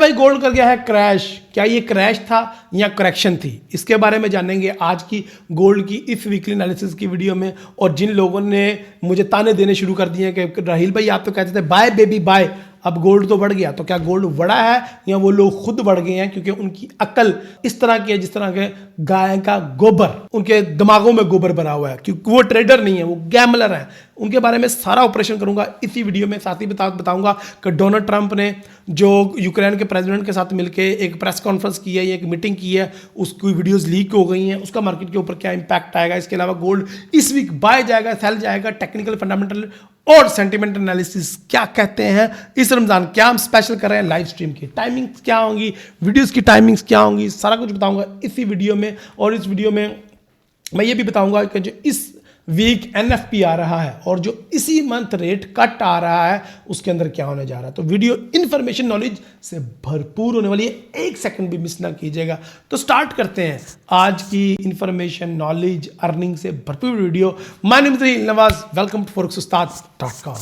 भाई गोल्ड कर गया है क्रैश। क्या ये क्रैश था या करेक्शन थी, इसके बारे में जानेंगे आज की गोल्ड की इस वीकली एनालिसिस की वीडियो में। और जिन लोगों ने मुझे ताने देने शुरू कर दिए हैं कि राहिल भाई आप तो कहते थे बाय बेबी बाय, अब गोल्ड तो बढ़ गया, तो क्या गोल्ड बढ़ा है या वो लोग खुद बढ़ गए हैं क्योंकि उनकी अकल इस तरह की है जिस तरह के गाय का गोबर, उनके दिमागों में गोबर भरा हुआ है, क्योंकि वो ट्रेडर नहीं है, वो गैमलर है। उनके बारे में सारा ऑपरेशन करूंगा इसी वीडियो में। साथ ही बताऊंगा कि डोनाल्ड ट्रंप ने जो यूक्रेन के प्रेसिडेंट के साथ मिलकर एक प्रेस कॉन्फ्रेंस की है, एक मीटिंग की है, उसकी वीडियोस लीक हो गई हैं, उसका मार्केट के ऊपर क्या इंपैक्ट आएगा। इसके अलावा गोल्ड इस वीक बाय जाएगा, सेल जाएगा, टेक्निकल फंडामेंटल और सेंटिमेंट एनालिसिस क्या कहते हैं, इस रमजान क्या हम स्पेशल कर रहे हैं, लाइव स्ट्रीम की टाइमिंग्स क्या होंगी, वीडियोस की टाइमिंग्स क्या होंगी, सारा कुछ बताऊंगा इसी वीडियो में। और इस वीडियो में मैं ये भी बताऊंगा कि जो इस वीक एनएफपी आ रहा है और जो इसी मंथ रेट कट आ रहा है उसके अंदर क्या होने जा रहा है। तो वीडियो इंफॉर्मेशन नॉलेज से भरपूर होने वाली है, एक सेकंड भी मिस ना कीजिएगा। तो स्टार्ट करते हैं आज की इंफॉर्मेशन नॉलेज अर्निंग से भरपूर video. My name is Nawaz, welcome to forex-ustad.com।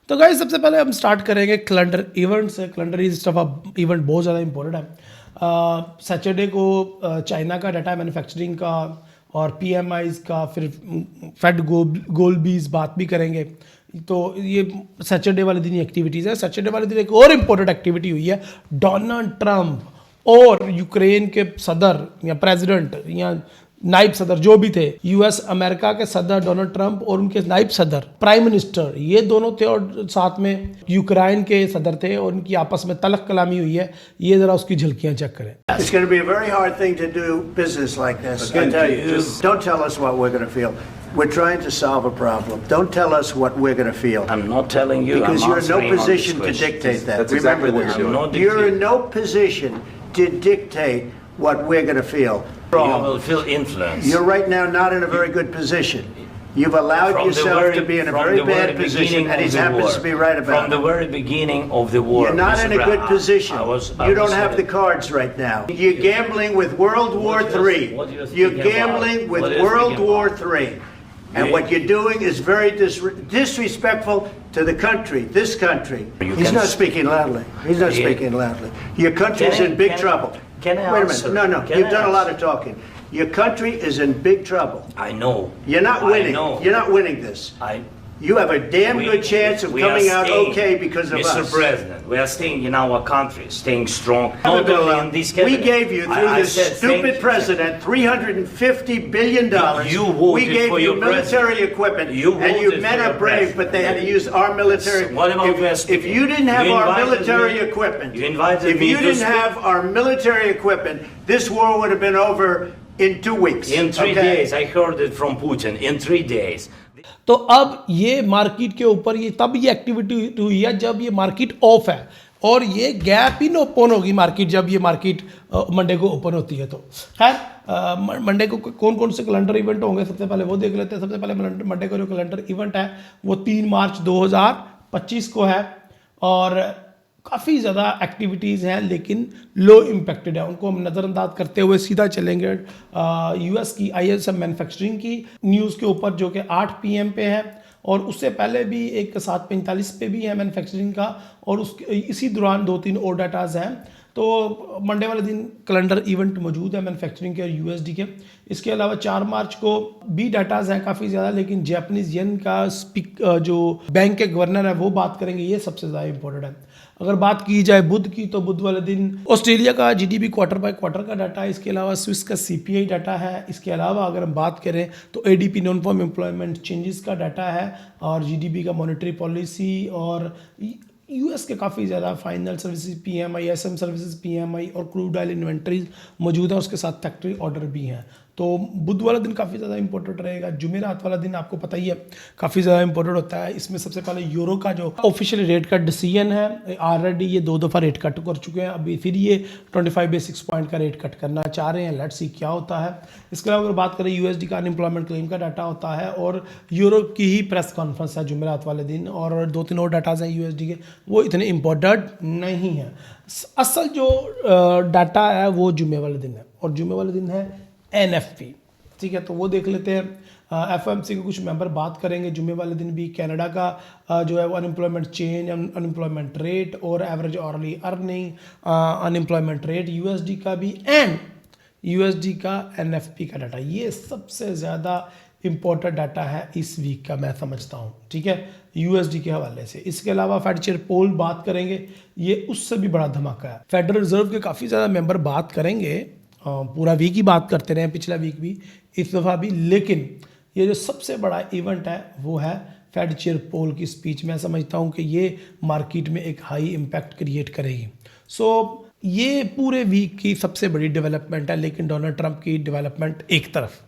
तो गाइस सबसे पहले हम स्टार्ट करेंगे कैलेंडर इवेंट से। कैलेंडर इवेंट बहुत ज़्यादा इंपॉर्टेंट है। सैटरडे को चाइना का डाटा, मैन्युफैक्चरिंग का और पीएमआईज का, फिर फेड गोल्बीज बात भी करेंगे। तो ये सैटरडे वाले दिन एक्टिविटीज़ है। सैटरडे वाले दिन एक और इम्पोर्टेंट एक्टिविटी हुई है, डोनाल्ड ट्रंप और यूक्रेन के सदर या प्रेसिडेंट या नाइब सदर जो भी थे, यूएस अमेरिका के सदर डोनाल्ड ट्रंप और उनके नाइब सदर प्राइम मिनिस्टर, ये दोनों थे और साथ में यूक्रेन के सदर थे और उनकी आपस में तलख कलामी हुई है। ये जरा उसकी झलकियां चेक करें। It's going to be a very hard thing to do business like this. I tell you, don't tell us what we're going to feel. We're trying to solve a problem. Don't tell us what we're going to feel. I'm not telling you. Because I'm you're in no position to dictate that. That's Remember exactly what you're this. You're in no position to dictate what we're going to feel. You will feel influence. You're right now not in a very good position. You've allowed yourself to be in a very bad position, and he happens to be right about it. From the very beginning of the war. You're not in a good position. You don't have the cards right now. You're gambling with World War III. You're gambling with World War III. And what you're doing is very disrespectful to the country, this country. He's not speaking loudly. He's not speaking loudly. Your country's in big trouble. Can I Wait a answer? minute. No. You've done a lot of talking. Your country is in big trouble. I know. You're not winning. You're not winning this. You have a damn good chance of coming out okay because of us. Mr. President, we are staying in our country, staying strong. Not only in this we gave you, through this stupid president, $350 billion. You voted we gave for you your military equipment. And you men are brave, but they had to use our military. What about if you didn't have our military equipment, if you didn't have our military equipment, this war would have been over in 2 weeks. In 3 days, I heard it from Putin. In 3 days. तो अब ये market के ऊपर तब ये activity हुई है जब ये मार्केट ऑफ है, और ये गैप इन ओपन होगी मार्केट जब ये मार्केट मंडे को ओपन होती है। तो खैर मंडे को कौन कौन से कैलेंडर इवेंट होंगे सबसे पहले वो देख लेते हैं। सबसे पहले मंडे को जो कैलेंडर इवेंट है वो 3 मार्च 2025 को है, और काफ़ी ज़्यादा एक्टिविटीज़ हैं लेकिन लो इम्पैक्टेड है, उनको हम नज़रअंदाज करते हुए सीधा चलेंगे यूएस की ISM मैन्युफैक्चरिंग की न्यूज़ के ऊपर, जो कि 8 PM पे है, और उससे पहले भी एक 7:45 पे भी है मैन्युफैक्चरिंग का, और उस इसी दौरान 2-3 और डाटाज हैं। तो मंडे वाले दिन कैलेंडर इवेंट मौजूद है मैन्युफैक्चरिंग के और USD के। इसके अलावा 4 मार्च को भी डाटाज हैं काफ़ी ज़्यादा, लेकिन जापानीज येन का जो बैंक के गवर्नर है वो बात करेंगे, ये सबसे ज़्यादा इंपॉर्टेंट है। अगर बात की जाए बुध की, तो बुध वाले दिन ऑस्ट्रेलिया का GDP क्वार्टर बाय क्वार्टर का डाटा है। इसके अलावा स्विस का CPI डाटा है। इसके अलावा अगर हम बात करें तो ADP non farm employment changes का डाटा है, और GDP का मॉनेटरी पॉलिसी, और यूएस के काफ़ी ज़्यादा final services PMI, SM services PMI और क्रूड ऑयल इन्वेंट्रीज मौजूद है, उसके साथ फैक्ट्री ऑर्डर भी हैं। तो बुध वाला दिन काफ़ी ज़्यादा इंपॉर्टेंट रहेगा। जुमेरात वाला दिन आपको पता ही है काफ़ी ज़्यादा इंपॉर्टेंट होता है। इसमें सबसे पहले यूरो का जो ऑफिशियल रेट कट डिसीजन है, ऑलरेडी ये 2 दफ़ा रेट कट कर चुके हैं, अभी फिर ये 25 बेसिस पॉइंट का रेट कट करना चाह रहे हैं। लेट्स सी क्या होता है। इसके अलावा अगर बात करें यूएसडी का अनएम्प्लॉयमेंट क्लेम का डाटा होता है और यूरोप की ही प्रेस कॉन्फ्रेंस है जुमेरात वाले दिन, और 2-3 और डाटाज हैं यूएसडी के, वो इतने इंपॉर्टेंट नहीं है। असल जो डाटा है वो जुमे वाले दिन है, और जुमे वाले दिन है एनएफपी, ठीक है, तो वो देख लेते हैं। एफएमसी के कुछ मेंबर बात करेंगे जुमे वाले दिन भी। कनाडा का जो है वो अनएम्प्लॉयमेंट चेंज, अनएम्प्लॉयमेंट रेट और average hourly earning, unemployment rate USD का भी, एंड यूएसडी का एनएफपी का डाटा, ये सबसे ज़्यादा इंपॉर्टेंट डाटा है इस वीक का, मैं समझता हूँ, ठीक है, यूएसडी के हवाले से। इसके अलावा फेड चेयर पोल बात करेंगे, ये उससे भी बड़ा धमाका है। फेडरल रिजर्व के काफ़ी ज़्यादा मेंबर बात करेंगे, पूरा वीक ही बात करते रहे, पिछला वीक भी, इस दफ़ा भी, लेकिन ये जो सबसे बड़ा इवेंट है वो है फेड चेयर पोल की स्पीच। मैं समझता हूँ कि ये मार्केट में एक हाई इम्पैक्ट क्रिएट करेगी। सो ये पूरे वीक की सबसे बड़ी डेवलपमेंट है। लेकिन डोनाल्ड ट्रंप की डेवलपमेंट एक तरफ,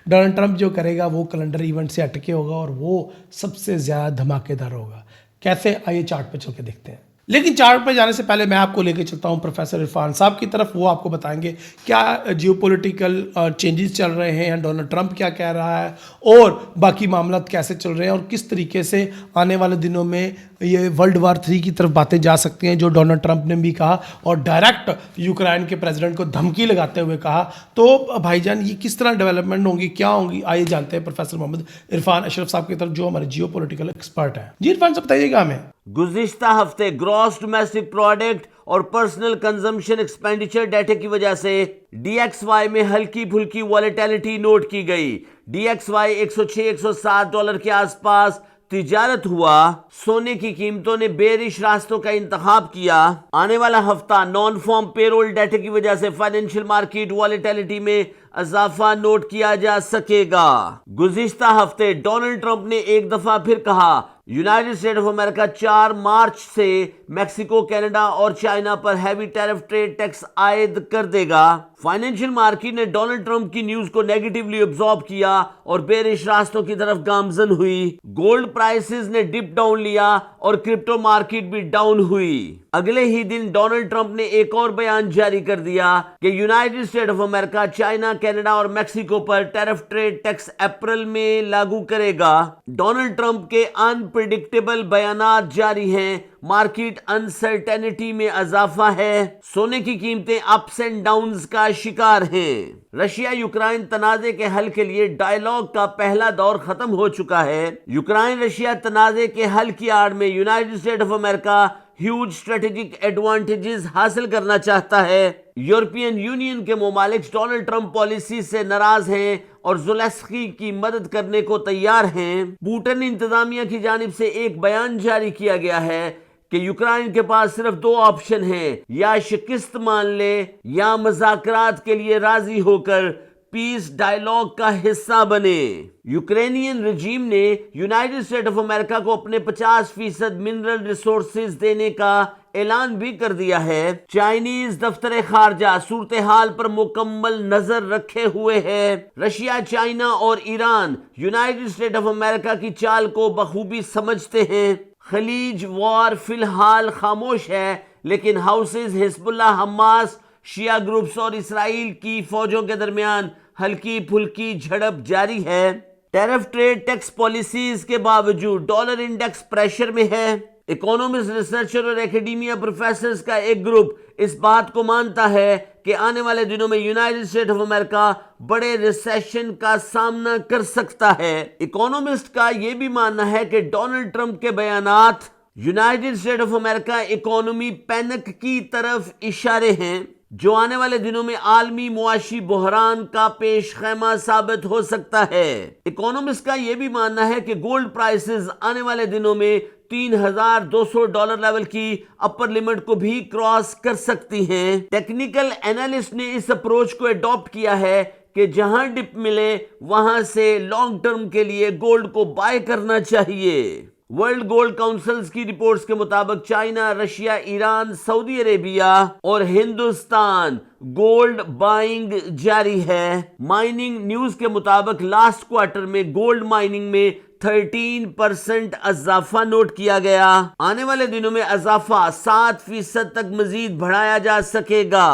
डोनाल्ड ट्रंप जो करेगा वो कैलेंडर इवेंट से हटके होगा और वो सबसे ज़्यादा धमाकेदार होगा। कैसे, आइए चार्ट पे चल के देखते हैं। लेकिन चार्ट पे जाने से पहले मैं आपको लेके चलता हूँ प्रोफेसर इरफान साहब की तरफ। वो आपको बताएंगे क्या जियोपॉलिटिकल चेंजेस चल रहे हैं, डोनाल्ड ट्रंप क्या कह रहा है, और बाकी मामला कैसे चल रहे हैं, और किस तरीके से आने वाले दिनों में ये वर्ल्ड वार 3 की तरफ बातें जा सकती हैं, जो डोनाल्ड ट्रंप ने भी कहा और डायरेक्ट यूक्रेन के प्रेसिडेंट को धमकी लगाते हुए कहा। तो भाईजान ये किस तरह डेवलपमेंट होंगी, क्या होंगी, आइए जानते हैं प्रोफेसर मोहम्मद इरफान अशरफ साहब की तरफ, जो हमारे जियोपॉलिटिकल एक्सपर्ट हैं। जी इरफान साहब बताइएगा हमें। गुज़िश्ता हफ्ते ग्रॉस डोमेस्टिक प्रोडक्ट और पर्सनल कंजम्पशन एक्सपेंडिचर डाटा की वजह से DXY में हल्की फुल्की वॉलेटिलिटी नोट की गई। DXY 106-107 डॉलर के आसपास तिजारत हुआ। सोने की कीमतों ने बेरिश रास्तों का इंतखाब किया। आने वाला हफ्ता नॉन फॉर्म पेरोल डाटा की वजह से फाइनेंशियल मार्केट वॉलेटिलिटी में इजाफा नोट किया जा सकेगा। गुज़िश्ता हफ्ते डोनाल्ड ट्रंप ने एक दफा फिर कहा यूनाइटेड स्टेट ऑफ अमेरिका 4 मार्च से मेक्सिको, कनाडा और चाइना पर हैवी टैरिफ ट्रेड टैक्स आयद कर देगा। फाइनेंशियल मार्केट ने डोनाल्ड ट्रंप की न्यूज को नेगेटिवली ऑब्जॉर्व किया और बेरिश रास्तों की तरफ गामजन हुई। गोल्ड प्राइसेस ने डिप डाउन लिया और क्रिप्टो मार्केट भी डाउन हुई। अगले ही दिन डोनाल्ड ट्रंप ने एक और बयान जारी कर दिया कि United State of America China, Canada और मेक्सिको पर टैरिफ ट्रेड टैक्स अप्रैल में लागू करेगा। डोनाल्ड ट्रंप के अनप्रेडिक्टेबल बयानात जारी हैं, मार्केट अनसर्टेनिटी में इजाफा है, सोने की कीमतें अप्स एंड डाउन्स का शिकार हैं। रशिया यूक्रेन तनाजे के हल के लिए डायलॉग का पहला दौर खत्म हो चुका है। यूक्रेन रशिया तनाजे के हल की आड़ में United State of America huge strategic advantages हासिल करना चाहता है। यूरोपियन यूनियन के ममालिक डोनाल्ड ट्रंप पॉलिसी से नाराज हैं और ज़ेलेंस्की की मदद करने को तैयार हैं। पुतिन इंतजामिया की जानिब से एक बयान जारी किया गया है कि यूक्रेन के पास सिर्फ 2 ऑप्शन हैं, या शिकस्त मान ले या मुज़ाकरात के लिए राजी होकर पीस डायलॉग का हिस्सा बने। यूक्रेनियन रजीम ने यूनाइटेड स्टेट ऑफ अमेरिका को अपने 50% मिनरल रिसोर्सेज देने का ऐलान भी कर दिया है। चाइनीज दफ्तर खारजा सूरत हाल पर मुकम्मल नजर रखे हुए है। रशिया, चाइना और Iran United State of America की चाल को बखूबी समझते हैं। खलीज वॉर फिलहाल खामोश है, लेकिन हाउसेज हिजबुल्लाह, हमास, शिया ग्रुप्स और इसराइल की फौजों के दरमियान हल्की फुल्की झड़प जारी है। टैरिफ ट्रेड टैक्स पॉलिसीज के बावजूद डॉलर इंडेक्स प्रेशर में है। इकोनॉमिस्ट, रिसर्चर और एकेडमिया प्रोफेसर्स का एक ग्रुप इस बात को मानता है कि आने वाले दिनों में यूनाइटेड स्टेट ऑफ अमेरिका बड़े रिसेशन का सामना कर सकता है। इकोनॉमिस्ट का यह भी मानना है कि डोनाल्ड ट्रंप के बयानात United State of America economy panic की तरफ इशारे हैं, जो आने वाले दिनों में आलमी मुआशी बहरान का पेश खैमा साबित हो सकता है। इकोनॉमिस्ट का यह भी मानना है कि गोल्ड प्राइसेस आने वाले दिनों में $3,200 लेवल की अपर लिमिट को भी क्रॉस कर सकती हैं। टेक्निकल एनालिस्ट ने इस अप्रोच को अडॉप्ट किया है कि जहां डिप मिले वहां से लॉन्ग टर्म के लिए गोल्ड को बाय करना चाहिए। वर्ल्ड गोल्ड काउंसिल्स की रिपोर्ट्स के मुताबिक China, Russia, Iran, Saudi Arabia और हिंदुस्तान गोल्ड बाइंग जारी है। माइनिंग न्यूज के मुताबिक लास्ट क्वार्टर में गोल्ड माइनिंग में 13% अजाफा नोट किया गया। आने वाले दिनों में अजाफा 7% तक मजीद बढ़ाया जा सकेगा।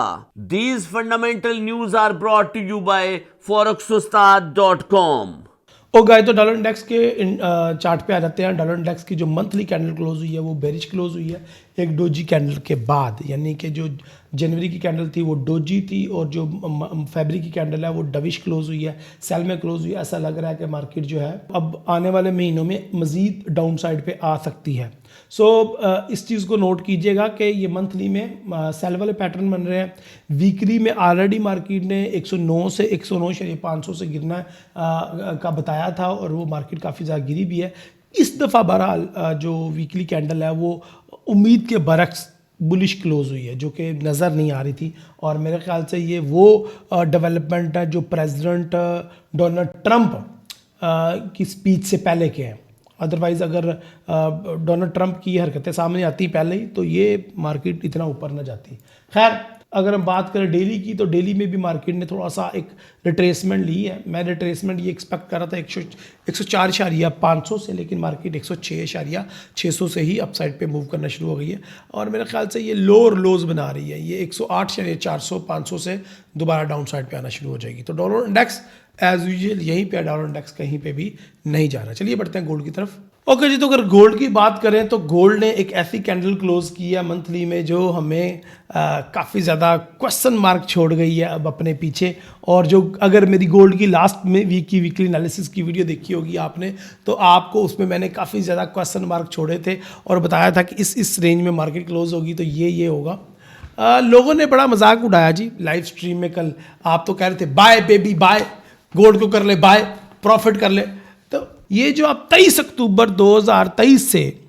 These fundamental news are brought to you by forexustad.com। और गाय तो डॉलर इंडेक्स के चार्ट पे आ जाते हैं। डॉलर इंडेक्स की जो मंथली कैंडल क्लोज हुई है वो बेरिश क्लोज हुई है एक डोजी कैंडल के बाद, यानी कि जो जनवरी की कैंडल थी वो डोजी थी और जो फरवरी की कैंडल है वो डविश क्लोज हुई है, सेल में क्लोज हुई है। ऐसा लग रहा है कि मार्केट जो है अब आने वाले महीनों में मजीद डाउन साइड पे आ सकती है। इस चीज़ को नोट कीजिएगा कि ये मंथली में सेल वाले पैटर्न बन रहे हैं। वीकली में ऑलरेडी मार्केट ने 109 से 109.500 से गिरना का बताया था और वो मार्केट काफ़ी ज़्यादा गिरी भी है। इस दफ़ा बहरहाल जो वीकली कैंडल है वो उम्मीद के बरक्स बुलिश क्लोज हुई है, जो कि नज़र नहीं आ रही थी। और मेरे ख्याल से ये वो डेवलपमेंट है जो प्रेसिडेंट डोनाल्ड ट्रंप की स्पीच से पहले के हैं। अदरवाइज़ अगर डोनाल्ड ट्रंप की हरकतें सामने आती पहले ही तो ये मार्केट इतना ऊपर ना जाती। खैर, अगर हम बात करें डेली की तो डेली में भी मार्केट ने थोड़ा सा एक रिट्रेसमेंट ली है। मैं रिट्रेसमेंट ये एक्सपेक्ट कर रहा था 104.500 से, लेकिन मार्केट 106.600 से ही अपसाइड पे मूव करना शुरू हो गई है और मेरे ख्याल से ये लोअर लोज बना रही है। ये 108.400-500 से दोबारा डाउन साइड पे आना शुरू हो जाएगी। तो डॉलर इंडेक्स एज यूजुअल यहीं पे, डॉलर इंडेक्स कहीं पे भी नहीं जा रहा। चलिए बढ़ते हैं गोल्ड की तरफ। ओके जी, तो अगर गोल्ड की बात करें तो गोल्ड ने एक ऐसी कैंडल क्लोज की है मंथली में जो हमें काफ़ी ज़्यादा क्वेश्चन मार्क छोड़ गई है अब अपने पीछे। और जो अगर मेरी गोल्ड की लास्ट में वीकली एनालिसिस की वीडियो देखी होगी आपने तो आपको उसमें मैंने काफ़ी ज़्यादा क्वेश्चन मार्क छोड़े थे और बताया था कि इस रेंज में मार्केट क्लोज होगी तो ये होगा। लोगों ने बड़ा मजाक उड़ाया जी लाइव स्ट्रीम में कल। आप तो कह रहे थे बाय बेबी बाय, गोल्ड को कर ले बाय, प्रॉफिट कर ले। तो ये जो आप 23 अक्टूबर 2023 से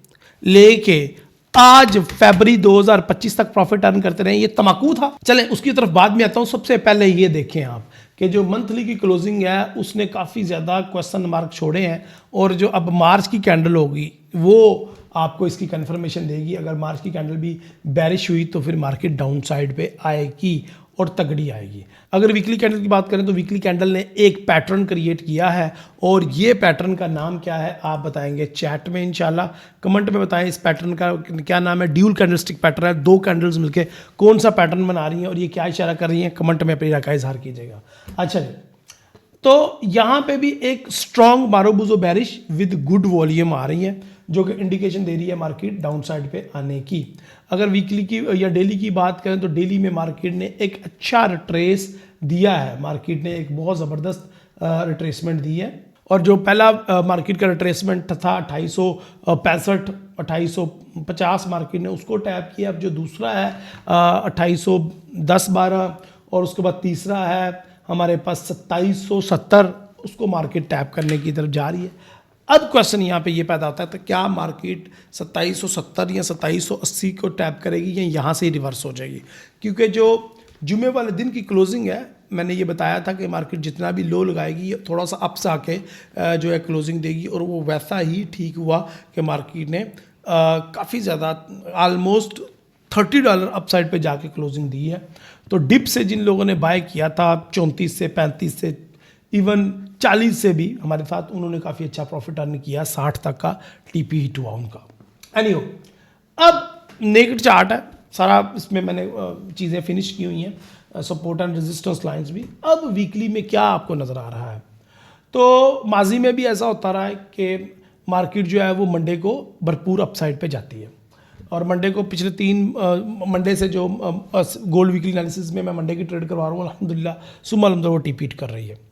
लेके आज फरवरी 2025 तक प्रॉफिट अर्न करते रहे, ये तमाकू था। चलें उसकी तरफ बाद में आता हूं। सबसे पहले ये देखें आप कि जो मंथली की क्लोजिंग है उसने काफ़ी ज़्यादा क्वेश्चन मार्क छोड़े हैं और जो अब मार्च की कैंडल होगी वो आपको इसकी कंफर्मेशन देगी। अगर मार्च की कैंडल भी बेरिश हुई तो फिर मार्केट डाउन साइड पे आएगी और तगड़ी आएगी। अगर वीकली कैंडल की बात करें तो वीकली कैंडल ने एक पैटर्न क्रिएट किया है और ये पैटर्न का नाम क्या है आप बताएंगे चैट में इंशाल्लाह। कमेंट में बताएं इस पैटर्न का क्या नाम है। ड्यूल कैंडलस्टिक पैटर्न है, दो कैंडल्स मिलके कौन सा पैटर्न बना रही हैं और ये क्या इशारा कर रही हैं, कमेंट में अपनी राय का इजहार कीजिएगा। अच्छा जी, तो यहाँ पे भी एक strong marubozu bearish with good volume आ रही है जो कि इंडिकेशन दे रही है मार्केट डाउन साइड पे आने की। अगर वीकली की या डेली की बात करें तो डेली में मार्केट ने एक अच्छा रिट्रेस दिया है। मार्केट ने एक बहुत ज़बरदस्त रिट्रेसमेंट दी है और जो पहला मार्केट का रिट्रेसमेंट था 2865 2850 मार्केट ने उसको टैप किया। अब जो दूसरा है 2810-12 और उसके बाद तीसरा है हमारे पास 2770, उसको मार्केट टैप करने की तरफ जा रही है। अब क्वेश्चन यहाँ पे ये पैदा होता है तो क्या मार्केट 2770 या 2780 को टैप करेगी या यहाँ से ही रिवर्स हो जाएगी, क्योंकि जो जुमे वाले दिन की क्लोजिंग है मैंने ये बताया था कि मार्केट जितना भी लो लगाएगी थोड़ा सा अप्स आके जो है क्लोजिंग देगी और वो वैसा ही ठीक हुआ कि मार्केट ने काफ़ी ज़्यादा ऑलमोस्ट $30 अपसाइड पे जाके क्लोजिंग दी है। तो डिप से जिन लोगों ने बाय किया था 34 से 35 से इवन 40 से भी हमारे साथ, उन्होंने काफ़ी अच्छा प्रॉफिट अर्न किया। 60 तक का टीपी हिट हुआ उनका। एनीहो, अब नेकेड चार्ट है सारा, इसमें मैंने चीज़ें फिनिश की हुई हैं, सपोर्ट एंड रेजिस्टेंस लाइंस भी। अब वीकली में क्या आपको नज़र आ रहा है, तो माजी में भी ऐसा होता रहा है कि मार्केट जो है वो मंडे को भरपूर अपसाइड पे जाती है और मंडे को पिछले 3 मंडे से जो गोल्ड वीकली एनालिसिस में मैं मंडे की ट्रेड करवा रहा हूँ अल्हम्दुलिल्लाह सुम्मा अलहम्दुलिल्लाह वो टीपीट कर रही है।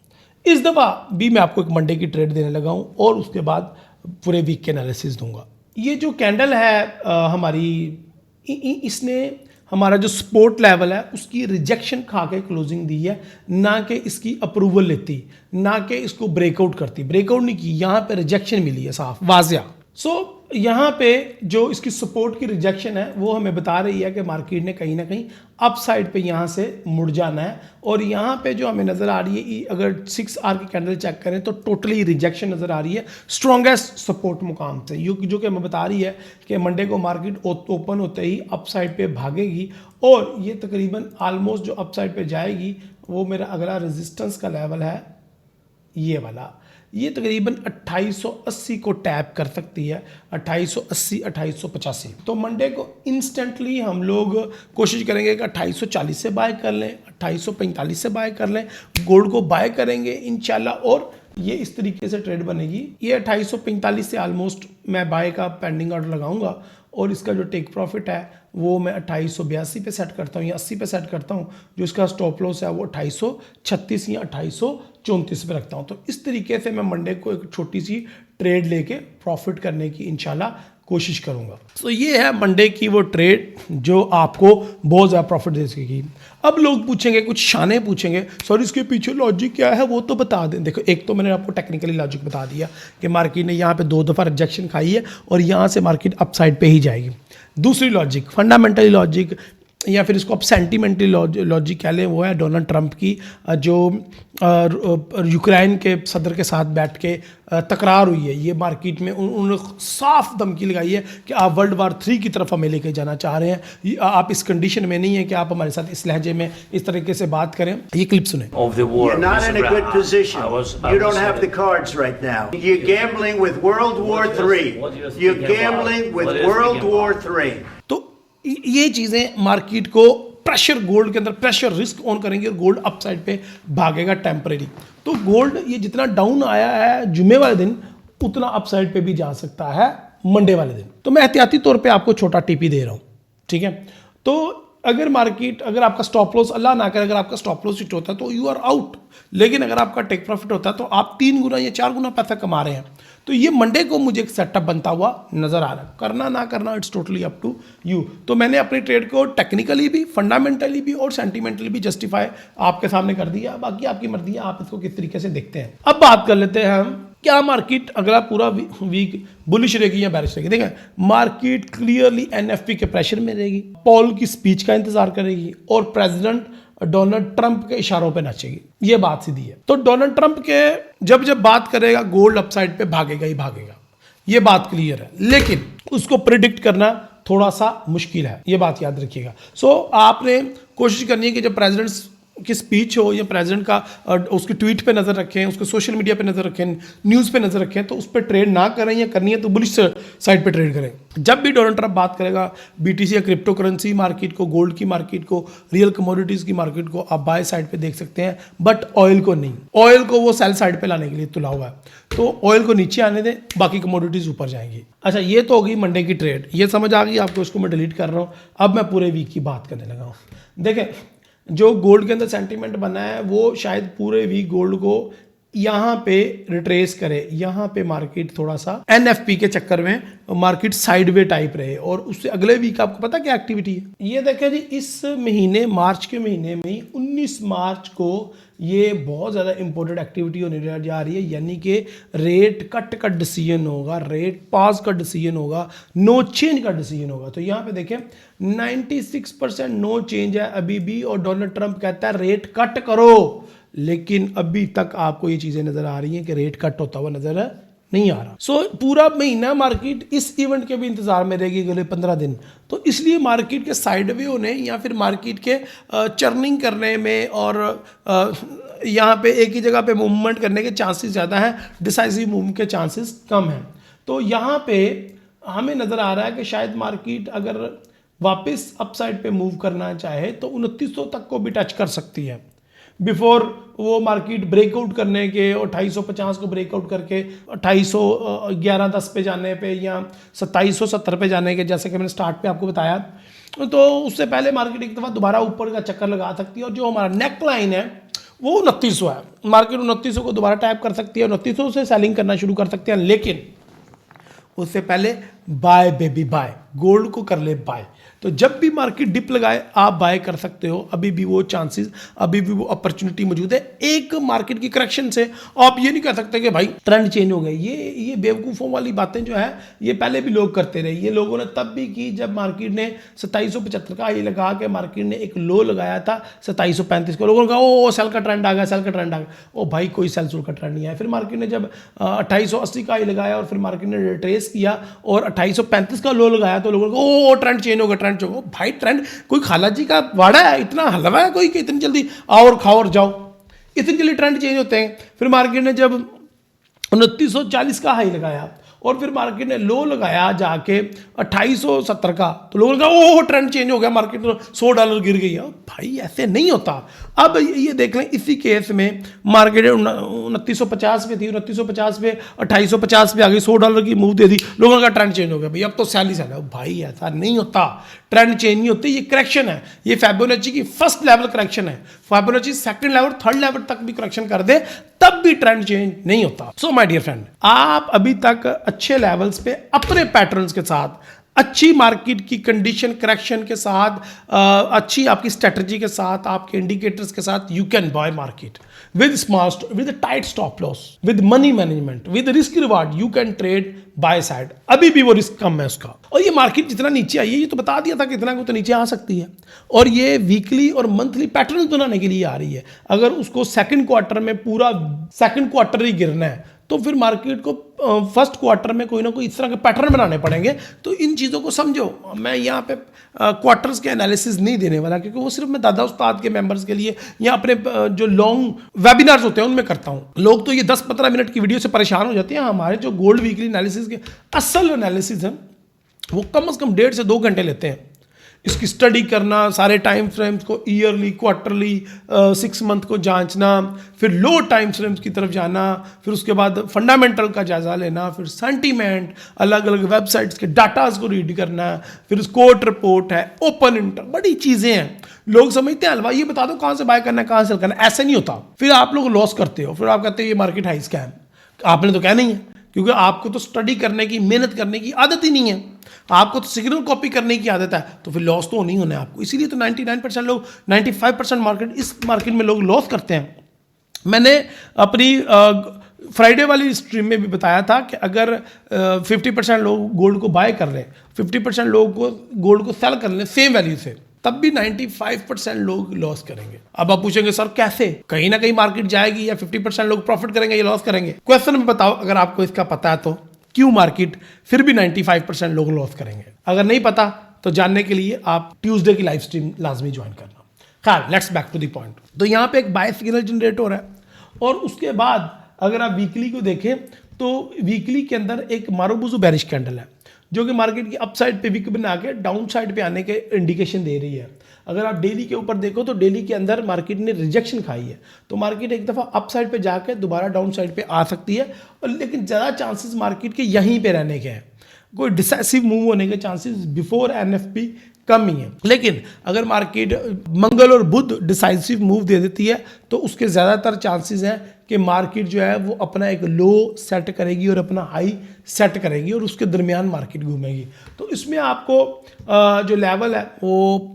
इस दफ़ा भी मैं आपको एक मंडे की ट्रेड देने लगा हूँ और उसके बाद पूरे वीक के एनालिसिस दूंगा। ये जो कैंडल है हमारी, इसने हमारा जो सपोर्ट लेवल है उसकी रिजेक्शन खा के क्लोजिंग दी है, ना कि इसकी अप्रूवल लेती, ना कि इसको ब्रेकआउट करती। ब्रेकआउट नहीं की, यहाँ पे रिजेक्शन मिली है साफ वाजिया। सो यहाँ पे जो इसकी सपोर्ट की रिजेक्शन है वो हमें बता रही है कि मार्केट ने कहीं ना कहीं अप साइड पे यहाँ से मुड़ जाना है। और यहाँ पे जो हमें नज़र आ रही है, अगर 6 आवर की कैंडल चेक करें तो टोटली रिजेक्शन नज़र आ रही है स्ट्रॉन्गेस्ट सपोर्ट मुकाम से, जो कि हमें बता रही है कि मंडे को मार्केट ओपन होते ही अप साइड पे भागेगी और ये तकरीबन ऑलमोस्ट जो अप साइड पे जाएगी वो मेरा अगला रेजिस्टेंस का लेवल है ये वाला, ये तकरीबन 2880 को टैप कर सकती है, 2880 2885। तो मंडे को इंस्टेंटली हम लोग कोशिश करेंगे कि 2840 से बाय कर लें, 2845 से बाय कर लें, गोल्ड को बाय करेंगे इंशाल्लाह और ये इस तरीके से ट्रेड बनेगी। ये 2845 से ऑलमोस्ट मैं बाय का पेंडिंग ऑर्डर लगाऊंगा और इसका जो टेक प्रॉफिट है वो मैं 2882 पे सेट करता हूँ या 80 पे सेट करता हूँ। जो इसका स्टॉप लॉस है वो 2836 या 2834 पे रखता हूँ। तो इस तरीके से मैं मंडे को एक छोटी सी ट्रेड लेके प्रॉफिट करने की इंशाल्लाह कोशिश करूँगा। तो ये है मंडे की वो ट्रेड जो आपको बहुत ज़्यादा प्रॉफिट दे सकेगी। अब लोग पूछेंगे, कुछ शाने पूछेंगे, सर इसके पीछे लॉजिक क्या है वो तो बता दें। देखो, एक तो मैंने आपको टेक्निकली लॉजिक बता दिया कि मार्केट ने यहाँ पे 2 दफ़ा रिजेक्शन खाई है और यहाँ से मार्केट अपसाइड पे ही जाएगी। दूसरी लॉजिक, फंडामेंटली लॉजिक या फिर इसको आप सेंटिमेंटली लॉजिक कह लें, वो है डोनाल्ड ट्रंप की जो यूक्रेन के सदर के साथ बैठ के तकरार हुई है। ये मार्केट में उन्होंने साफ धमकी लगाई है कि आप वर्ल्ड वार 3 की तरफ हमें लेके जाना चाह रहे हैं, आप इस कंडीशन में नहीं है कि आप हमारे साथ इस लहजे में इस तरीके से बात करें। ये क्लिप सुने। You're not in a good position. You don't have the cards right now. You're gambling with World War III. You're gambling with World War III. तो ये चीज़ें मार्केट को प्रेशर, गोल्ड के अंदर प्रेशर रिस्क ऑन करेंगे और gold up side पे भागेगा टेम्परेरी। तो गोल्ड ये जितना डाउन आया है जुमे वाले दिन उतना अप साइड पे भी जा सकता है मंडे वाले दिन। तो मैं एहतियाती तौर पे आपको छोटा टिप दे रहा हूँ, ठीक है। तो अगर मार्केट, अगर आपका स्टॉप लॉस, अल्लाह ना करे अगर आपका स्टॉप लॉस हिट होता है तो यू आर आउट, लेकिन अगर आपका टेक प्रॉफिट होता है तो आप 3 गुना या 4 गुना पैसा कमा रहे हैं। तो ये मंडे को मुझे एक सेटअप बनता हुआ नजर आ रहा है। करना ना करना it's totally up to you. तो मैंने अपनी ट्रेड को टेक्निकली भी, फंडामेंटली भी और सेंटिमेंटली भी जस्टिफाई आपके सामने कर दिया। बाकी आपकी मर्जी है, आप इसको किस तरीके से देखते हैं। अब बात कर लेते हैं हम, क्या मार्केट अगला पूरा वीक बुलिश रहेगी या बैरिश रहेगी। देखें, मार्केट क्लियरली एनएफपी के प्रेशर में रहेगी, पॉल की स्पीच का इंतजार करेगी और प्रेसिडेंट डोनाल्ड ट्रंप के इशारों पे नाचेगी। ये बात सीधी है। तो डोनाल्ड ट्रंप के जब बात करेगा गोल्ड अपसाइड पे भागेगा ही भागेगा, ये बात क्लियर है, लेकिन उसको प्रिडिक्ट करना थोड़ा सा मुश्किल है, ये बात याद रखिएगा। सो आपने कोशिश करनी है कि जब प्रेसिडेंट की स्पीच हो या प्रेसिडेंट का उसकी ट्वीट पे नज़र रखें, उसके सोशल मीडिया पे नज़र रखें, न्यूज़ पे नज़र रखें, तो उस पर ट्रेड ना करें, या करनी है तो बुलिश साइड पे ट्रेड करें। जब भी डोनाल्ड ट्रंप बात करेगा बीटीसी या क्रिप्टो करेंसी मार्केट को, गोल्ड की मार्केट को, रियल कमोडिटीज़ की मार्केट को आप बाय साइड पे देख सकते हैं, बट ऑयल को नहीं। ऑयल को वो सेल साइड पे लाने के लिए तुला हुआ है, तो ऑयल को नीचे आने दें, बाकी कमोडिटीज़ ऊपर जाएंगी। अच्छा, ये तो होगी मंडे की ट्रेड, ये समझ आ गई आपको, इसको मैं डिलीट कर रहा हूँ। अब मैं पूरे वीक की बात करने लगा हूँ। देखें, जो गोल्ड के अंदर सेंटीमेंट बना है वो शायद पूरे वीक गोल्ड को यहाँ पे रिट्रेस करे, यहाँ पे मार्केट थोड़ा सा एनएफपी के चक्कर में मार्केट साइडवे टाइप रहे, और उससे अगले वीक आपको पता क्या एक्टिविटी है। ये देखें जी, इस महीने मार्च के महीने में 19 मार्च को ये बहुत ज़्यादा इंपॉर्टेंट एक्टिविटी होने जा रही है, यानी कि रेट कट का डिसीजन होगा, रेट पॉज का डिसीजन होगा, नो चेंज का डिसीजन होगा। तो यहाँ पे देखें 96% नो चेंज है अभी भी, और डोनाल्ड ट्रंप कहता है रेट कट करो, लेकिन अभी तक आपको ये चीज़ें नज़र आ रही हैं कि रेट कट होता हुआ नज़र नहीं आ रहा। सो पूरा महीना मार्केट इस इवेंट के भी इंतजार में रहेगी अगले 15 दिन। तो इसलिए मार्केट के साइडवे होने या फिर मार्केट के चर्निंग करने में और यहाँ पे एक ही जगह पे मूवमेंट करने के चांसेस ज़्यादा हैं, डिसाइसिव मूव के चांसेस कम हैं। तो यहाँ पे हमें नज़र आ रहा है कि शायद मार्केट अगर वापस अपसाइड पे मूव करना चाहे तो 2900 तक को भी टच कर सकती है, बिफोर वो मार्केट ब्रेकआउट करने के, और 2850 को ब्रेकआउट करके 2811-10 पे जाने पे या 2770 पे जाने के, जैसे कि मैंने स्टार्ट पे आपको बताया। तो उससे पहले मार्केट एक दफ़ा दोबारा ऊपर का चक्कर लगा सकती है, और जो हमारा नेक लाइन है वो 2900 है। मार्केट 2900 को दोबारा टैप कर सकती है, 2900 से सेलिंग करना शुरू कर सकते हैं, लेकिन उससे पहले बाय बेबी बाय, गोल्ड को कर ले बाय। तो जब भी मार्केट डिप लगाए आप बाय कर सकते हो, अभी भी वो चांसेस, अभी भी वो अपॉर्चुनिटी मौजूद है। एक मार्केट की करेक्शन से आप ये नहीं कह सकते कि भाई ट्रेंड चेंज हो गए। ये बेवकूफ़ों वाली बातें जो है ये पहले भी लोग करते रहे। ये लोगों ने तब भी की जब मार्केट ने 2775 का ये लगा के मार्केट ने एक लो लगाया था 2735 को, लोगों ने कहा ओ सेल का ट्रेंड आ गया, सेल का ट्रेंड आ गया। ओ भाई कोई सेल सूल का ट्रेंड नहीं आया। फिर मार्केट ने जब 2880 का ये लगाया और फिर मार्केट ने रिट्रेस किया और 2835 का लो लगाया तो लोगों को ओ ट्रेंड चेंज होगा, ट्रेंड चेंज होगा। भाई ट्रेंड कोई खाला जी का वाड़ा है, इतना हलवा है कोई कि इतनी जल्दी आओ और खाओ और जाओ, इतनी जल्दी ट्रेंड चेंज होते हैं। फिर मार्केट ने जब 2940 का हाई लगाया और फिर मार्केट ने लो लगाया जाके 2870 का, तो लोगों ने कहा ओह ट्रेंड चेंज हो गया, मार्केट तो $100 गिर गई है। भाई ऐसे नहीं होता। अब ये देख लें इसी केस में मार्केट 2950 पे थी, 2950 पे 2850 पे आ गई, $100 की मूव दे दी, लोगों का ट्रेंड चेंज हो गया, भाई अब तो सेल ही सेल है। भाई ऐसा नहीं होता, ट्रेंड चेंज नहीं होती, ये करेक्शन है। ये फिबोनाची की फर्स्ट लेवल करेक्शन है। Fibonacci second level, third level तक भी करेक्शन कर दे तब भी ट्रेंड चेंज नहीं होता। सो माय डियर फ्रेंड, आप अभी तक अच्छे लेवल्स पे अपने पैटर्न्स के साथ, अच्छी मार्केट की कंडीशन करेक्शन के साथ, अच्छी आपकी स्ट्रेटजी के साथ, आपके इंडिकेटर्स के साथ you can buy market with smart, with tight stop loss, with money management, with risk reward you can trade by side. अभी भी वो रिस्क कम है उसका। और ये मार्केट जितना नीचे आई है, ये तो बता दिया था कि इतना को तो नीचे आ सकती है, और ये वीकली और मंथली पैटर्न बनाने के लिए आ रही है। अगर उसको सेकंड क्वार्टर में पूरा सेकंड क्वार्टर ही गिरना है तो फिर मार्केट को फर्स्ट क्वार्टर में कोई ना कोई इस तरह के पैटर्न बनाने पड़ेंगे। तो इन चीज़ों को समझो। मैं यहाँ पे क्वार्टर्स के एनालिसिस नहीं देने वाला, क्योंकि वो सिर्फ मैं दादा उस्ताद के मेंबर्स के लिए या अपने जो लॉन्ग वेबिनार्स होते हैं उनमें करता हूँ। लोग तो ये 10-15 मिनट की वीडियो से परेशान हो जाते हैं। हमारे जो गोल्ड वीकली एनालिसिस के असल एनालिसिस हैं वो कम से कम 1.5 से 2 घंटे लेते हैं। इसकी स्टडी करना, सारे टाइम फ्रेम्स को ईयरली, क्वार्टरली, 6 मंथ को जांचना, फिर लो टाइम फ्रेम्स की तरफ जाना, फिर उसके बाद फंडामेंटल का जायजा लेना, फिर सेंटीमेंट, अलग अलग वेबसाइट्स के डाटाज को रीड करना, फिर कोर्ट रिपोर्ट है, ओपन इंटर, बड़ी चीज़ें हैं। लोग समझते हैं हलवा ये बता दो कहाँ से बाय करना है, कहाँ से सेल करना है। ऐसे नहीं होता। फिर आप लोग लॉस करते हो, फिर आप कहते हो ये मार्केट हाई स्कैम। आपने तो कहना ही है, क्योंकि आपको तो स्टडी करने की, मेहनत करने की आदत ही नहीं है। आपको तो सिग्नल कॉपी करने की आदत है, तो फिर लॉस तो नहीं होना है आपको। इसीलिए तो 99% लोग, 95% मार्केट, इस मार्केट में लोग लॉस करते हैं। मैंने अपनी फ्राइडे वाली स्ट्रीम में भी बताया था कि अगर 50% लोग गोल्ड को बाय कर रहे हैं, 50% लोग को गोल्ड को सेल कर लें सेम वैल्यू से, तब भी 95% लोग लॉस करेंगे। अब आप पूछेंगे सर कैसे? कहीं ना कहीं मार्केट जाएगी या 50% लोग प्रॉफिट करेंगे या लॉस करेंगे? क्वेश्चन में बताओ, अगर आपको इसका पता है तो क्यों मार्केट फिर भी 95% लोग लॉस करेंगे? अगर नहीं पता तो जानने के लिए आप ट्यूसडे की लाइव स्ट्रीम लाजमी ज्वाइन करना। खैर, let's back to the point. तो यहाँ पे एक बाय सिग्नल जनरेट हो रहा है, और उसके बाद अगर आप वीकली को देखें तो वीकली के अंदर एक मारुबुजु बेरिश कैंडल है जो कि मार्केट की अपसाइड पे वीक बना के डाउन साइड पे आने के इंडिकेशन दे रही है। अगर आप डेली के ऊपर देखो तो डेली के अंदर मार्केट ने रिजेक्शन खाई है, तो मार्केट एक दफ़ा अप साइड पे जाके दोबारा डाउन साइड पे आ सकती है, और लेकिन ज़्यादा चांसेस मार्केट के यहीं पे रहने के हैं। कोई डिसाइसिव मूव होने के चांसेस बिफोर एनएफपी कम ही है। लेकिन अगर मार्केट मंगल और बुध डिसाइसिव मूव दे देती है तो उसके ज़्यादातर चांसेस हैं कि मार्केट जो है वो अपना एक लो सेट करेगी और अपना हाई सेट करेगी, और उसके दरमियान मार्केट घूमेगी। तो इसमें आपको जो लेवल है वो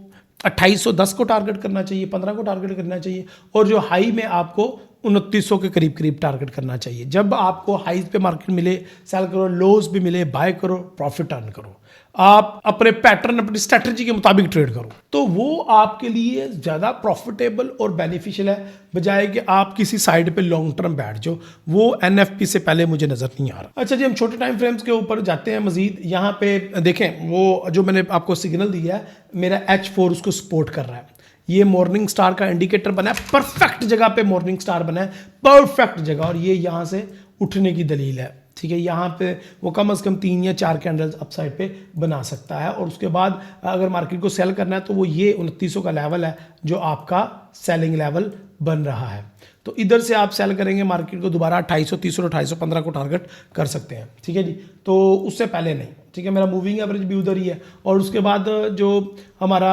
2810 को टारगेट करना चाहिए, 15 को टारगेट करना चाहिए, और जो हाई में आपको 2900 के करीब करीब टारगेट करना चाहिए। जब आपको हाईज पे मार्केट मिले सेल करो, लोज भी मिले बाय करो, प्रॉफिट अर्न करो। आप अपने पैटर्न, अपनी स्ट्रैटेजी के मुताबिक ट्रेड करो, तो वो आपके लिए ज़्यादा प्रॉफिटेबल और बेनिफिशियल है, बजाय कि आप किसी साइड पे लॉन्ग टर्म बैठ जाओ। वो एनएफपी से पहले मुझे नज़र नहीं आ रहा। अच्छा जी, हम छोटे टाइम फ्रेम्स के ऊपर जाते हैं मजीद। यहाँ पे देखें, वो जो मैंने आपको सिग्नल दिया है, मेरा H4 उसको सपोर्ट कर रहा है। ये मॉर्निंग स्टार का इंडिकेटर बना है, परफेक्ट जगह पे मॉर्निंग स्टार बना है, परफेक्ट जगह, और ये यहाँ से उठने की दलील है। ठीक है, यहाँ पे वो कम से कम 3 या 4 कैंडल्स अपसाइड पे बना सकता है, और उसके बाद अगर मार्केट को सेल करना है तो वो ये 2900 का लेवल है जो आपका सेलिंग लेवल बन रहा है। तो इधर से आप सेल करेंगे मार्केट को दोबारा 2830 और 2815 को टारगेट कर सकते हैं। ठीक है जी, तो उससे पहले नहीं। ठीक है, मेरा मूविंग एवरेज भी उधर ही है, और उसके बाद जो हमारा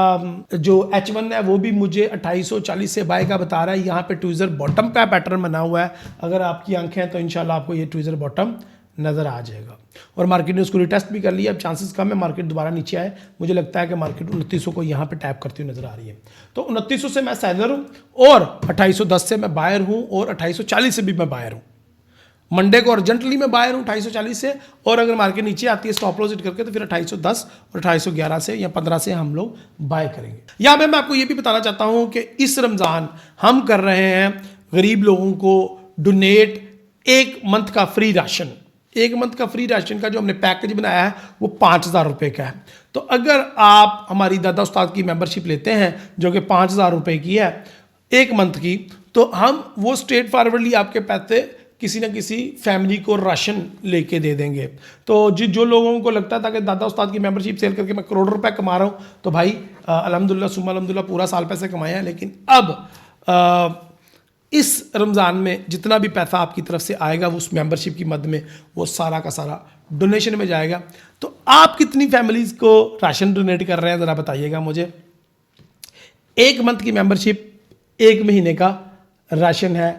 जो H1 है वो भी मुझे 2840 से बाय का बता रहा है। यहाँ पे ट्विज़र बॉटम का पैटर्न बना हुआ है। अगर आपकी आंखें हैं तो इंशाल्लाह आपको ये ट्विज़र बॉटम नज़र आ जाएगा। और मार्केट ने उसको रिटेस्ट भी कर लिया, अब चांसेस कम है मार्केट दोबारा नीचे आए। मुझे लगता है कि मार्केट 2900 को यहाँ पे टैप करती हुई नज़र आ रही है। तो 2900 से मैं सेलर हूँ और 2810 से मैं बायर हूँ और 2840 से भी मैं बायर हूँ। मंडे को अर्जेंटली मैं बायर हूँ 2840 से, और अगर मार्केट नीचे आती है स्टॉप लॉस हिट करके तो फिर 2810 और 2811 से या 15 से हम लोग बाय करेंगे। यहाँ मैं आपको ये भी बताना चाहता हूँ कि इस रमज़ान हम कर रहे हैं गरीब लोगों को डोनेट 1 मंथ का फ्री राशन। 1 मंथ का फ्री राशन का जो हमने पैकेज बनाया है वो 5000 रुपये का है। तो अगर आप हमारी दादा उस्ताद की मेंबरशिप लेते हैं जो कि 5000 रुपये की है 1 मंथ की, तो हम वो स्ट्रेट फॉरवर्डली आपके पैसे किसी न किसी फैमिली को राशन लेके दे देंगे। तो जो लोगों को लगता था कि दादा उस्ताद की मेंबरशिप सेल करके मैं करोड़ों रुपए कमा रहा हूँ, तो भाई अल्हम्दुलिल्लाह सुम्मा अल्हम्दुलिल्लाह पूरा साल पैसे कमाए हैं, लेकिन अब इस रमज़ान में जितना भी पैसा आपकी तरफ से आएगा वो उस मेंबरशिप की मद में वो सारा का सारा डोनेशन में जाएगा। तो आप कितनी फैमिलीज़ को राशन डोनेट कर रहे हैं ज़रा बताइएगा मुझे। 1 मंथ की मेंबरशिप 1 महीने का राशन है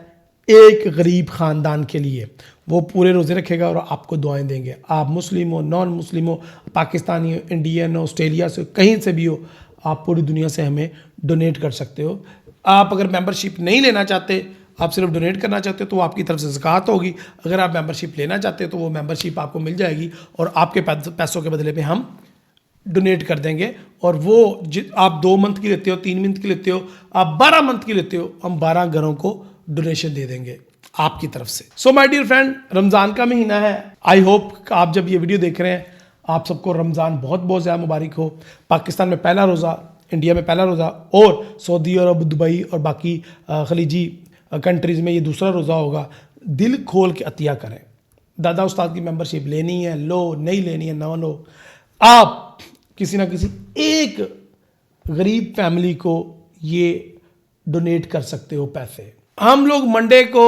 एक गरीब ख़ानदान के लिए। वो पूरे रोज़े रखेगा और आपको दुआएं देंगे। आप मुस्लिम हो, नॉन मुस्लिम हो, पाकिस्तानी हो, इंडियन हो, ऑस्ट्रेलिया से, कहीं से भी हो, आप पूरी दुनिया से हमें डोनेट कर सकते हो। आप अगर मेंबरशिप नहीं लेना चाहते, आप सिर्फ डोनेट करना चाहते हो, तो आपकी तरफ से ज़कात होगी। अगर आप मेंबरशिप लेना चाहते हो तो वो मेंबरशिप आपको मिल जाएगी और आपके पैसों के बदले में हम डोनेट कर देंगे। और वो आप 2 मंथ की लेते हो, 3 मंथ की लेते हो, आप 12 मंथ की लेते हो, हम 12 घरों को डोनेशन दे देंगे आपकी तरफ से। So my dear friend, Ramzan का महीना है। आई होप आप जब ये वीडियो देख रहे हैं आप सबको रमज़ान बहुत बहुत ज़्यादा मुबारक हो। पाकिस्तान में पहला रोज़ा, इंडिया में पहला रोज़ा और सऊदी अरब, दुबई और बाकी खलीजी कंट्रीज़ में ये दूसरा रोज़ा होगा। दिल खोल के अतिया करें। दादा उस्ताद की मेंबरशिप लेनी है लो, नहीं लेनी है ना लो। आप किसी ना किसी एक गरीब फैमिली को ये डोनेट कर सकते हो पैसे। हम लोग मंडे को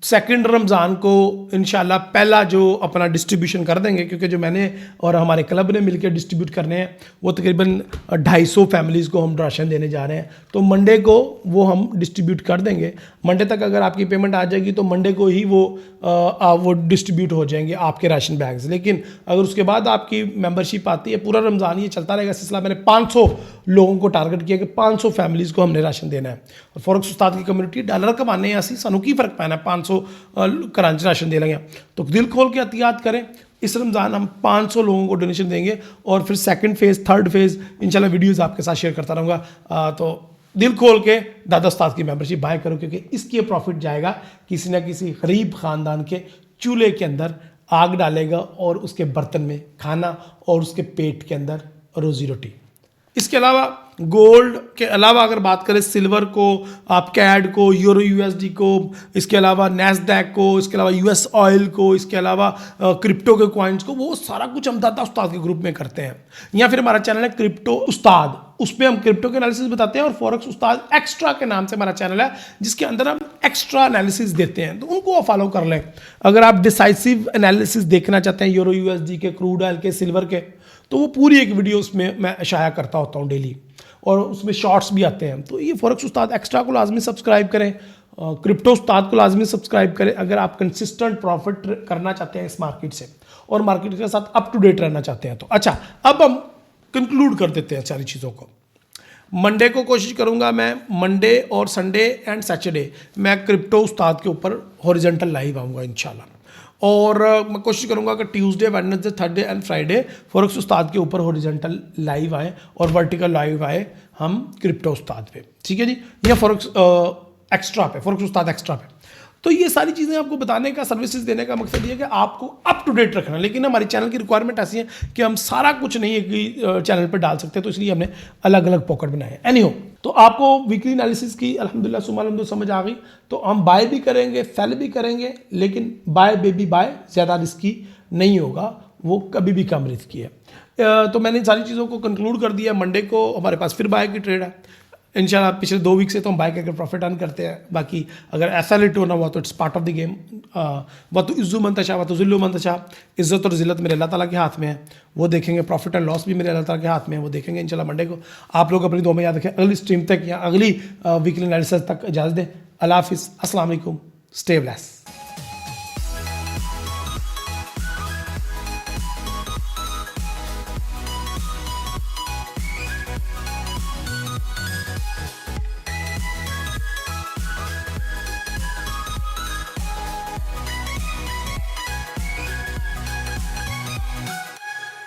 2 रमज़ान को इंशाल्लाह पहला जो अपना डिस्ट्रीब्यूशन कर देंगे, क्योंकि जो मैंने और हमारे क्लब ने मिलकर डिस्ट्रीब्यूट करने हैं वो तकरीबन 250 फैमिलीज़ को हम राशन देने जा रहे हैं। तो मंडे को वो हम डिस्ट्रीब्यूट कर देंगे। मंडे तक अगर आपकी पेमेंट आ जाएगी तो मंडे को ही वो डिस्ट्रीब्यूट हो जाएंगे आपके राशन बैग्स। लेकिन अगर उसके बाद आपकी मेंबरशिप आती है, पूरा रमज़ान ये चलता रहेगा सिलसिला। मैंने 500 लोगों को टारगेट किया कि 500 फैमिलीज़ को हमने राशन देना है। और फॉरेक्स उस्ताद की कम्युनिटी डॉलर कमाने हैं, असी सानू की फ़र्क पैना है 500 कराची राशन दे लेंगे। तो दिल खोल के एहतियात करें। इस रमज़ान हम 500 लोगों को डोनेशन देंगे और फिर 2nd फेज़ 3rd फेज़ इंशाल्लाह वीडियोस आपके साथ शेयर करता रहूँगा। तो दिल खोल के दादा उस्ताद की मेंबरशिप बाय करो, क्योंकि इसकी प्रॉफिट जाएगा किसी ना किसी गरीब ख़ानदान के चूल्हे के अंदर आग डालेगा और उसके बर्तन में खाना और उसके पेट के अंदर रोज़ी रोटी। इसके अलावा गोल्ड के अलावा अगर बात करें सिल्वर को, आप कैड को, यूरो यूएसडी को, इसके अलावा नैस्डैक को, इसके अलावा यूएस ऑयल को, इसके अलावा क्रिप्टो के कॉइन्स को, वो सारा कुछ हम दादा उस्ताद के ग्रुप में करते हैं। या फिर हमारा चैनल है क्रिप्टो उस्ताद, उस पर हम क्रिप्टो के एनालिसिस बताते हैं। और फॉरेक्स उस्ताद एक्स्ट्रा के नाम से हमारा चैनल है जिसके अंदर हम एक्स्ट्रा एनालिसिस देते हैं, तो उनको आप फॉलो कर लें। अगर आप डिसाइसिव एनालिसिस देखना चाहते हैं यूरो यूएसडी के, क्रूड ऑयल के, सिल्वर के, तो वो पूरी एक वीडियो उसमें मैं शाया करता होता हूँ डेली, और उसमें शॉर्ट्स भी आते हैं। तो ये फॉरेक्स उस्ताद एक्स्ट्रा को लाजमी सब्सक्राइब करें, क्रिप्टो उस्ताद को लाजमी सब्सक्राइब करें अगर आप कंसिस्टेंट प्रॉफिट करना चाहते हैं इस मार्केट से और मार्केट के साथ अप टू डेट रहना चाहते हैं। तो अच्छा, अब हम कंक्लूड कर देते हैं सारी चीज़ों को। मंडे को कोशिश करूंगा मैं, मंडे और संडे एंड सैटरडे मैं क्रिप्टो उस्ताद के ऊपर हॉरिजॉन्टल लाइव आऊँगा इंशाल्लाह। और मैं कोशिश करूंगा कि Tuesday, Wednesday, Thursday and Friday forex उस्ताद के ऊपर हॉरिजॉन्टल लाइव आए और वर्टिकल लाइव आए हम क्रिप्टो उस्ताद पे, ठीक है जी, या फॉरेक्स एक्स्ट्रा पे, फॉरेक्स उस्ताद एक्स्ट्रा पे। तो ये सारी चीज़ें आपको बताने का, सर्विसेज देने का मकसद ये है कि आपको अप टू डेट रखना। लेकिन हमारी चैनल की रिक्वायरमेंट ऐसी है कि हम सारा कुछ नहीं एक ही चैनल पर डाल सकते, तो इसलिए हमने अलग अलग पॉकेट बनाए हैं। एनीहो, तो आपको वीकली एनालिसिस की अल्हम्दुलिल्लाह सुम्मा अल्हम्दुलिल्लाह समझ आ गई। तो हम बाय भी करेंगे, सेल भी करेंगे, लेकिन बाय बेबी बाय ज़्यादा रिस्की नहीं होगा, वो कभी भी कम रिस्की है। तो मैंने इन सारी चीज़ों को कंक्लूड कर दिया। मंडे को हमारे पास फिर बाय की ट्रेड है इंशाल्लाह। पिछले 2 वीक से तो हम बाय करके प्रॉफिट अर्न करते हैं। बाकी अगर ऐसा लेट होना हुआ तो it's part of the game. वह तो इज़्ज़ु मंतशा, वह तो ज़िल्लु मंतशा, इज़्ज़त और ज़िल्लत मेरे अल्लाह ताला के हाथ में है, वो देखेंगे। प्रॉफिट एंड लॉस भी मेरे अल्लाह ताला के हाथ में है, वो देखेंगे इंशाल्लाह मंडे को। आप लोग अपनी दुआ में याद रखें। अगली स्ट्रीम तक या अगली वीकली एनालिसिस तक इजाज़त दें। अल्लाह हाफिज़, अस्सलाम वालेकुम, स्टे ब्लेस्ड।